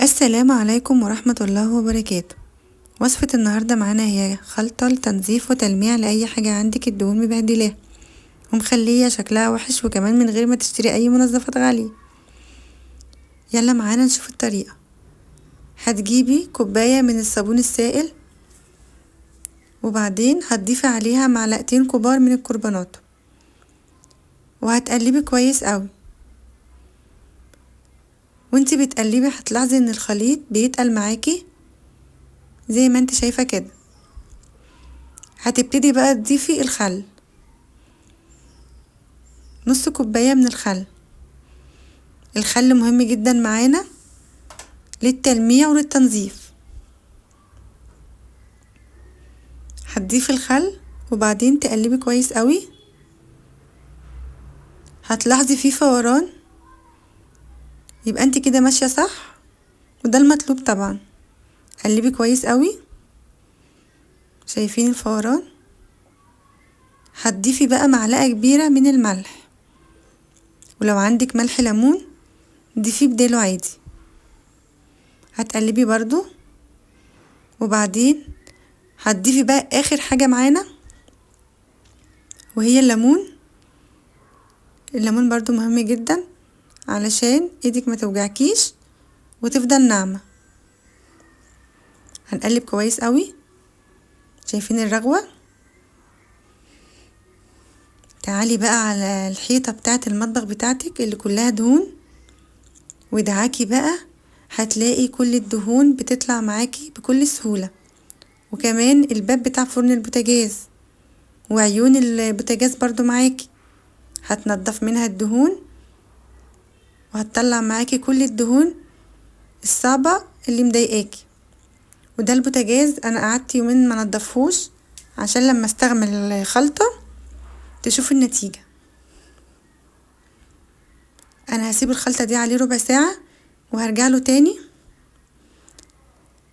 السلام عليكم ورحمة الله وبركاته. وصفة النهاردة معانا هي خلطة لتنظيف وتلميع لأي حاجة عندك الدهون مبهدلاها ومخلية شكلها وحش، وكمان من غير ما تشتري أي منظفات غالية. يلا معانا نشوف الطريقة. هتجيبي كوباية من الصابون السائل، وبعدين هتضيفي عليها معلقتين كبار من الكربونات، وهتقلبي كويس قوي. وانتي بتقلبي هتلاحظي ان الخليط بيتقل معاكي زي ما انت شايفة كده. هتبتدي بقى تضيفي الخل، نص كوباية من الخل. الخل مهم جدا معانا للتلميع وللتنظيف. هتضيفي الخل وبعدين تقلبي كويس قوي. هتلاحظي فيه فوران، يبقى انت كده ماشية صح، وده المطلوب طبعا. قلبي كويس قوي. شايفين الفوران؟ هتضيفي بقى معلقة كبيرة من الملح، ولو عندك ملح ليمون ضيفيه بداله عادي. هتقلبي برضو، وبعدين هتضيفي بقى اخر حاجة معانا وهي الليمون. الليمون برضو مهم جدا علشان ايدك ما توجعكيش وتفضل ناعمة. هنقلب كويس قوي. شايفين الرغوة؟ تعالي بقى على الحيطة بتاعة المطبخ بتاعتك اللي كلها دهون، ودعاكي بقى هتلاقي كل الدهون بتطلع معاكي بكل سهولة. وكمان الباب بتاع فرن البوتاجاز وعيون البوتاجاز برضو معاكي، هتنضف منها الدهون وهتطلع معاكي كل الدهون الصعبة اللي مضايقاكي. وده البوتاجاز انا قعدت يومين ما نضفهوش عشان لما استعمل الخلطة تشوف النتيجة. انا هسيب الخلطة دي عليه ربع ساعة وهرجع له تاني.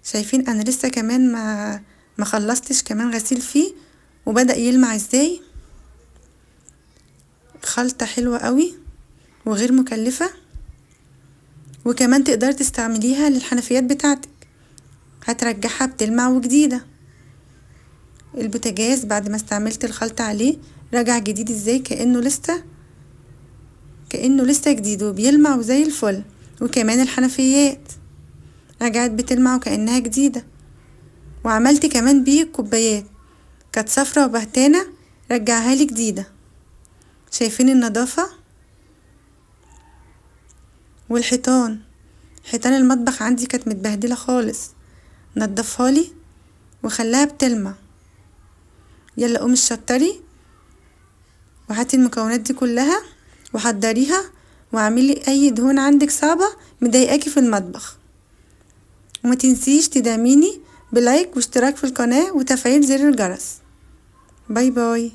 شايفين انا لسه كمان ما خلصتش كمان غسيل فيه وبدأ يلمع ازاي. خلطة حلوة قوي وغير مكلفة، وكمان تقدر تستعمليها للحنفيات بتاعتك، هترجعها بتلمع وجديدة. البوتاجاز بعد ما استعملت الخلطة عليه رجع جديد ازاي، كأنه لسه جديد وبيلمع وزي الفل. وكمان الحنفيات رجعت بتلمع وكأنها جديدة. وعملت كمان بيه كوبايات كانت صفرة وبهتانة، رجعها لي جديدة. شايفين النظافة؟ والحيطان، حيطان المطبخ عندي كانت متبهدلة خالص، نضفها لي وخلاها بتلمع. يلا قومي الشطري وهاتي المكونات دي كلها وحضريها، واعملي اي دهون عندك صعبة مضايقاكي في المطبخ. وما تنسيش تدعميني بلايك واشتراك في القناة وتفعيل زر الجرس. باي باي.